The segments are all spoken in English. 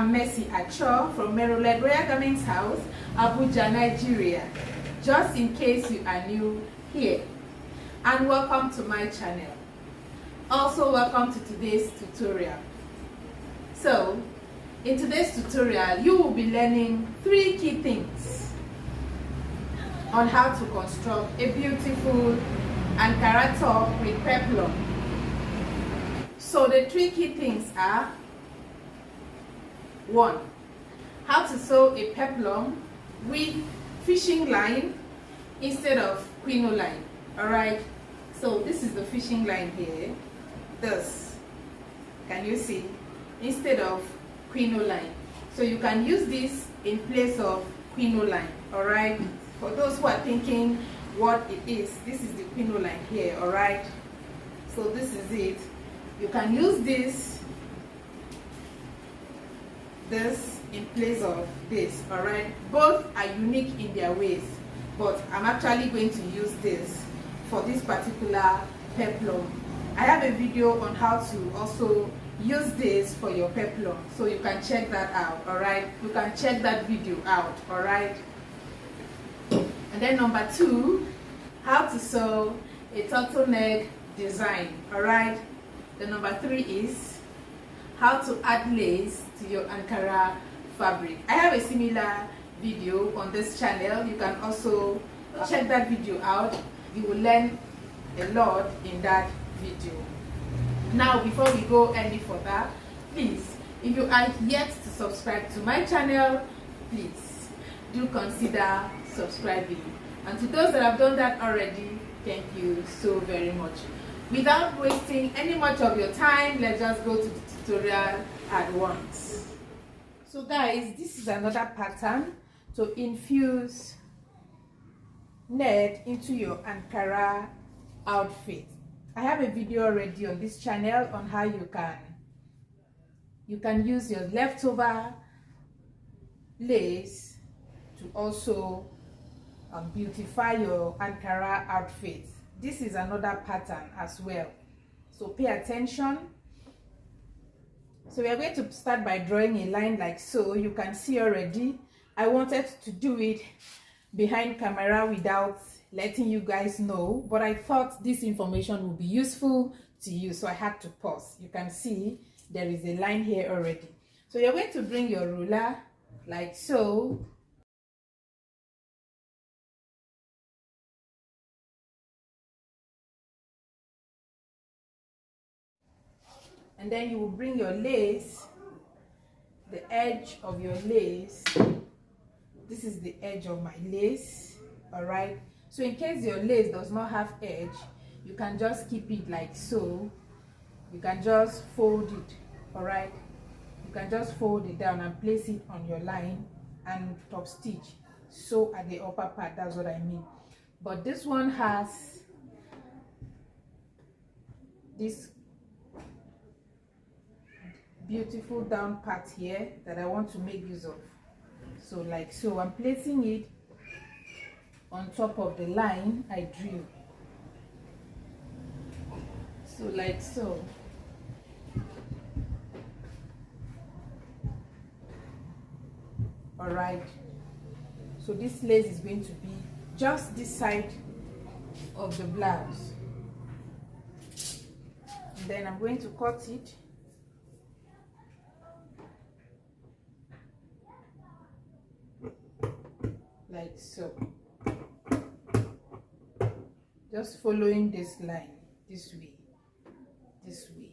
I'm Mercy Acho from Maryland Royal Government House, Abuja, Nigeria. Just in case you are new here, and welcome to my channel. Also welcome to today's tutorial. So, in today's tutorial, you will be learning 3 key things on how to construct a beautiful ankara top with peplum. So the 3 key things are: 1. How to sew a peplum with fishing line instead of crinoline. Alright, so this is the fishing line here. This, can you see? Instead of crinoline. So you can use this in place of crinoline. Alright, for those who are thinking what it is, this is the crinoline here. Alright, so this is it. You can use this in place of this. Alright, both are unique in their ways, but I'm actually going to use this for this particular peplum. I have a video on how to also use this for your peplum, so you can check that out. Alright, you can check that video out. Alright, and then number 2, how to sew a turtleneck design. Alright, the number 3 is how to add lace to your ankara fabric. I have a similar video on this channel. You can also check that video out. You will learn a lot in that video. Now, before we go any further, please, if you are yet to subscribe to my channel, please do consider subscribing. And to those that have done that already, thank you so very much. Without wasting any much of your time, let's just go to the tutorial at once. So guys, this is another pattern to infuse net into your ankara outfit. I have a video already on this channel on how you can use your leftover lace to also beautify your ankara outfit. This is another pattern as well, so pay attention. So we are going to start by drawing a line like so. You can see already I wanted to do it behind camera without letting you guys know, but I thought this information would be useful to you, so I had to pause. You can see there is a line here already. So you're going to bring your ruler like so. And then you will bring your lace, the edge of your lace. This is the edge of my lace. Alright, so in case your lace does not have edge, you can just keep it like so. You can just fold it. Alright, you can just fold it down and place it on your line and top stitch so at the upper part. That's what I mean. But this one has this beautiful down part here that I want to make use of. So like so, I'm placing it on top of the line I drew. So like so. Alright, so this lace is going to be just this side of the blouse. And then I'm going to cut it like so, just following this line this way, this way.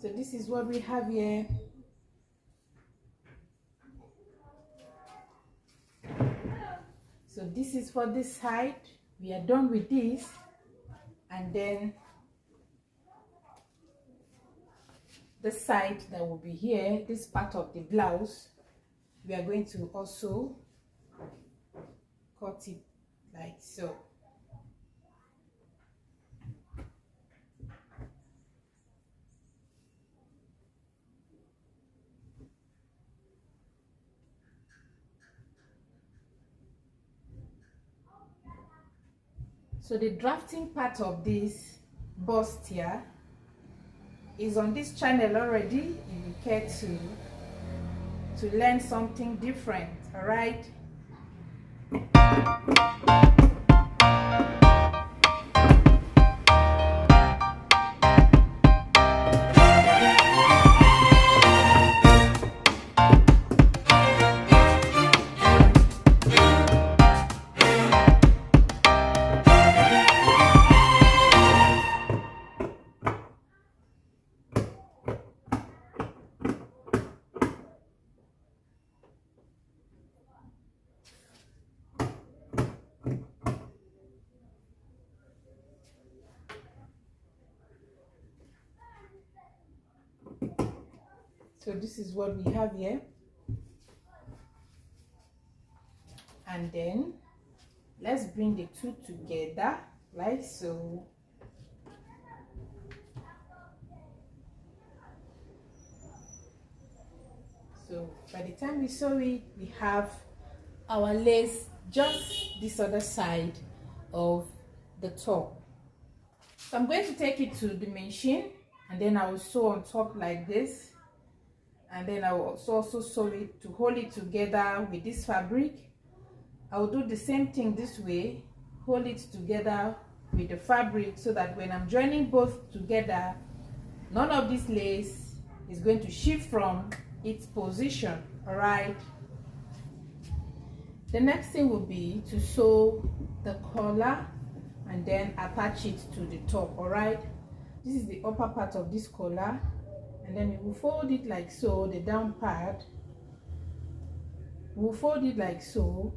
So this is what we have here. So this is for this side. We are done with this, and then the side that will be here, this part of the blouse, we are going to also cut it like so. So the drafting part of this bust here is on this channel already if you care to learn something different. All right. So this is what we have here, and then let's bring the two together like so. So by the time we sew it, we have our lace just this other side of the top. So I'm going to take it to the machine, and then I will sew on top like this. And then I will also sew it to hold it together with this fabric. I will do the same thing this way, hold it together with the fabric, so that when I'm joining both together, none of this lace is going to shift from its position. All right. The next thing will be to sew the collar and then attach it to the top. All right. This is the upper part of this collar. And then we will fold it like so, the down part. We'll fold it like so,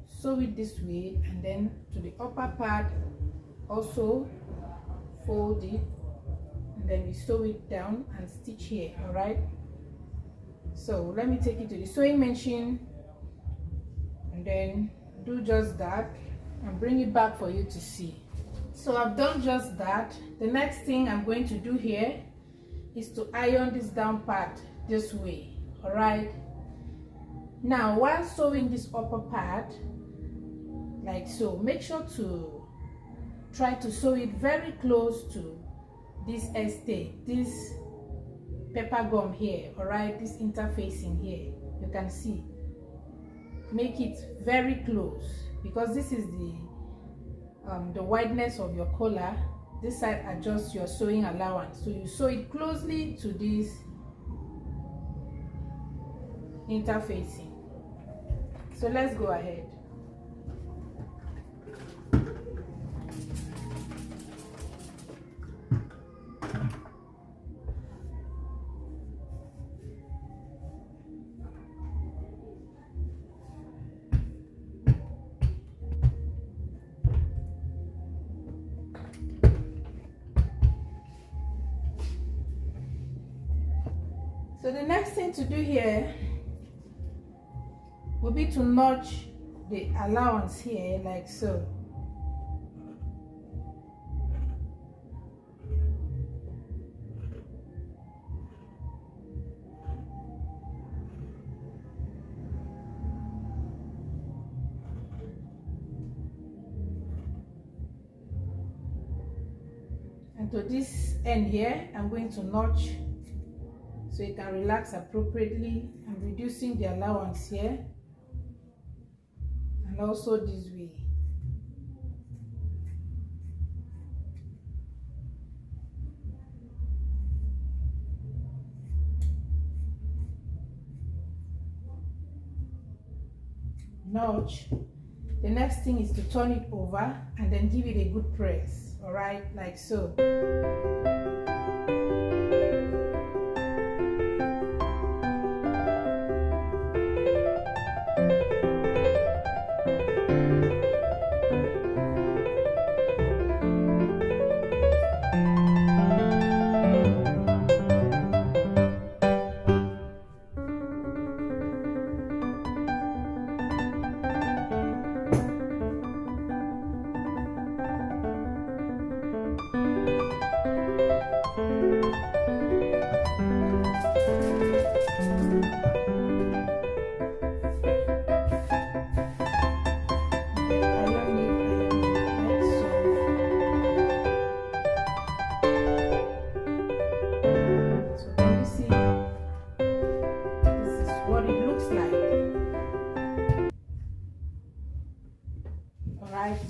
sew it this way, and then to the upper part, also fold it, and then we sew it down and stitch here. All right. So let me take it to the sewing machine, and then do just that, and bring it back for you to see. So I've done just that. The next thing I'm going to do here is to iron this down part this way. All right. Now while sewing this upper part like so, make sure to try to sew it very close to this estate, this pepper gum here. All right, this interfacing here, you can see, make it very close, because this is the wideness of your collar. This side adjusts your sewing allowance, so you sew it closely to this interfacing. So let's go ahead. So the next thing to do here will be to notch the allowance here like so. And to this end here, I'm going to notch so you can relax appropriately. I'm reducing the allowance here, and also this way. Notch. The next thing is to turn it over and then give it a good press. All right, like so.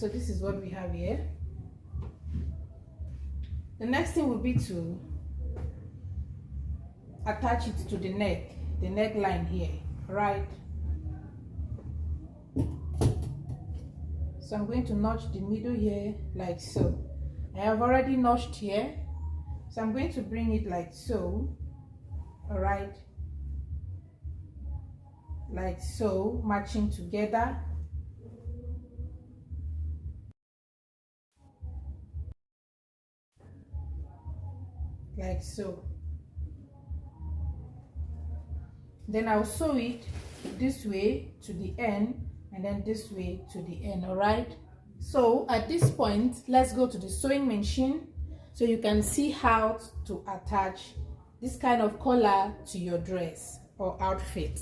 So this is what we have here. The next thing will be to attach it to the neckline here, right? So I'm going to notch the middle here like so. I have already notched here, so I'm going to bring it like so, all right, like so, matching together. Like so. Then I'll sew it this way to the end and then this way to the end, all right? So at this point, let's go to the sewing machine so you can see how to attach this kind of collar to your dress or outfit.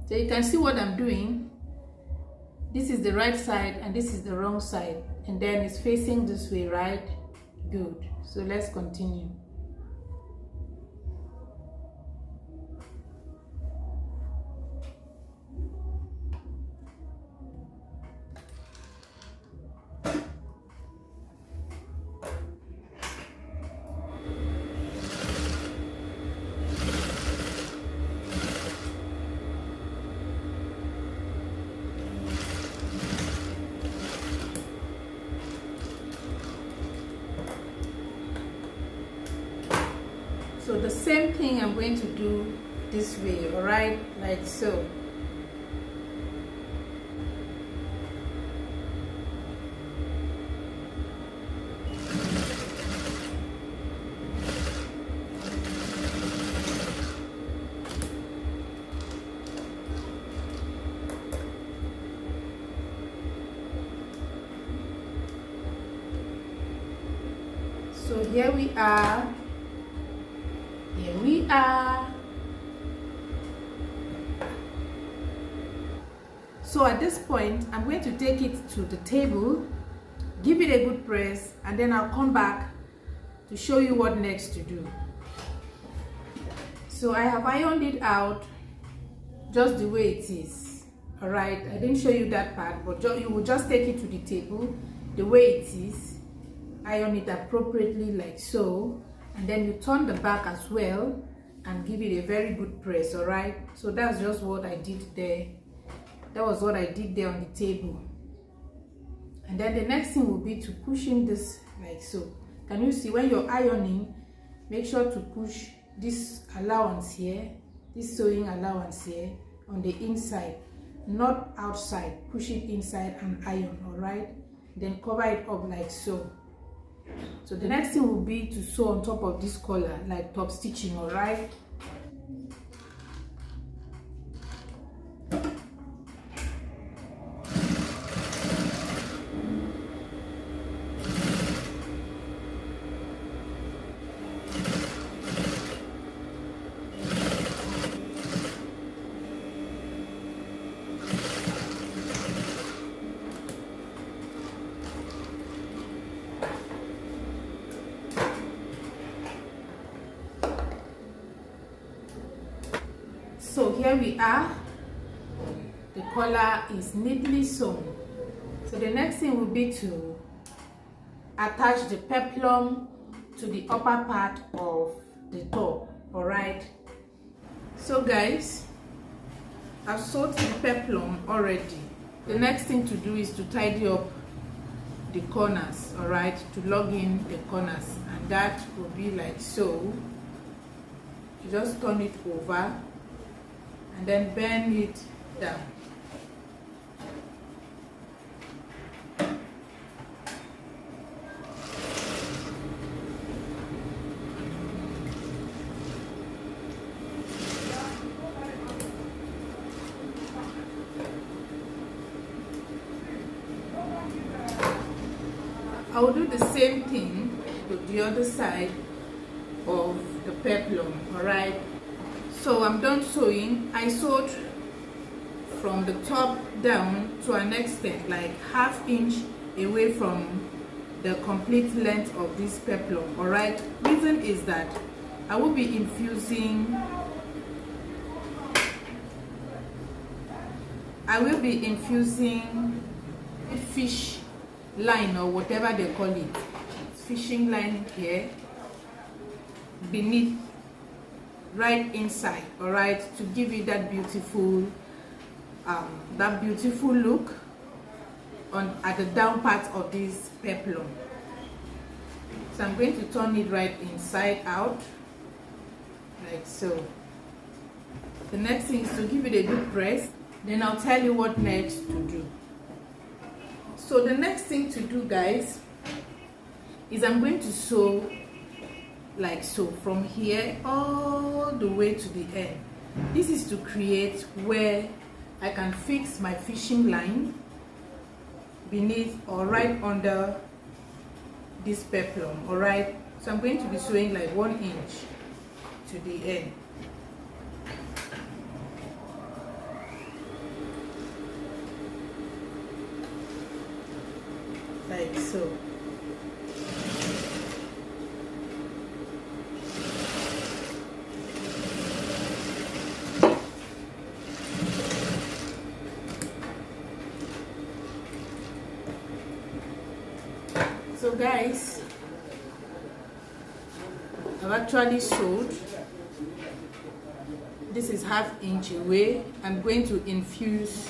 So you can see what I'm doing. This is the right side and this is the wrong side, and then it's facing this way, right? Good. So let's continue. So the same thing I'm going to do this way, all right, like so. So here we are. Here we are. So at this point, I'm going to take it to the table, give it a good press, and then I'll come back to show you what next to do. So I have ironed it out just the way it is. All right, I didn't show you that part, but you will just take it to the table the way it is, iron it appropriately like so, and then you turn the back as well and give it a very good press. All right, so that's just what I did there. That was what I did there on the table. And then the next thing will be to push in this like so. Can you see when you're ironing, make sure to push this allowance here, this sewing allowance here on the inside, not outside. Push it inside and iron, all right? Then cover it up like so. So the next thing will be to sew on top of this collar, like top stitching, all right? So here we are, the collar is neatly sewn. So the next thing will be to attach the peplum to the upper part of the top, all right? So guys, I've sewed the peplum already. The next thing to do is to tidy up the corners, all right, to lug in the corners, and that will be like so. You just turn it over and then bend it down. I will do the same thing to the other side of the peplum, all right? So I'm done sewing. I sewed from the top down to an extent like ½ inch away from the complete length of this peplum, all right? Reason is that I will be infusing fish line or whatever they call it, fishing line here beneath, right inside, all right, to give you that beautiful look on at the down part of this peplum. So I'm going to turn it right inside out, like so. The next thing is to give it a good press, then I'll tell you what next to do. So the next thing to do, guys, is I'm going to sew like so from here all the way to the end. This is to create where I can fix my fishing line beneath or right under this peplum, all right? So I'm going to be sewing like 1 inch to the end. Like so. So guys, I've actually sewed. This is ½ inch away. I'm going to infuse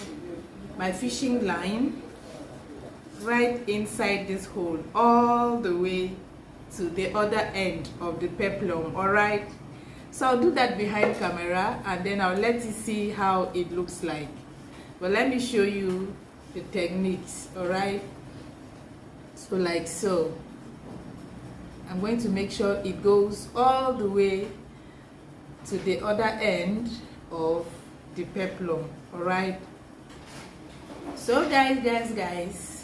my fishing line right inside this hole all the way to the other end of the peplum, all right? So I'll do that behind camera and then I'll let you see how it looks like. But let me show you the techniques, all right? So like so, I'm going to make sure it goes all the way to the other end of the peplum, all right? So guys,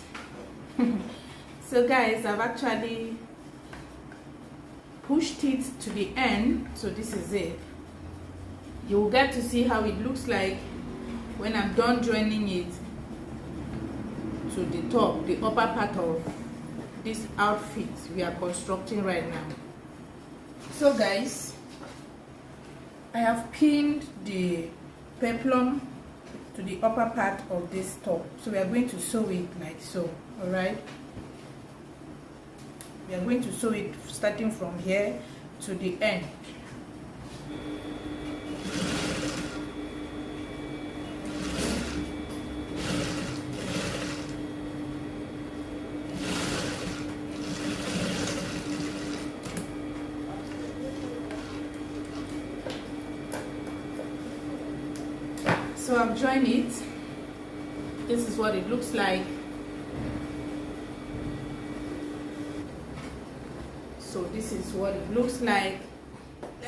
so guys, I've actually pushed it to the end. So this is it. You will get to see how it looks like when I'm done joining it to the top, the upper part of this outfit we are constructing right now. So guys, I have pinned the peplum to the upper part of this top. So we are going to sew it like so, all right? We are going to sew it starting from here to the end. So I've joined it. This is what it looks like. So this is what it looks like.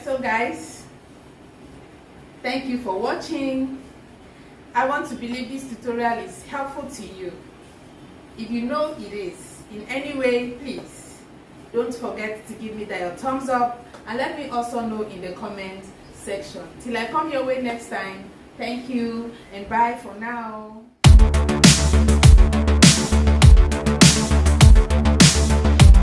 So guys, thank you for watching. I want to believe this tutorial is helpful to you. If you know it is in any way, please don't forget to give me that thumbs up and let me also know in the comment section. Till I come your way next time, thank you and bye for now.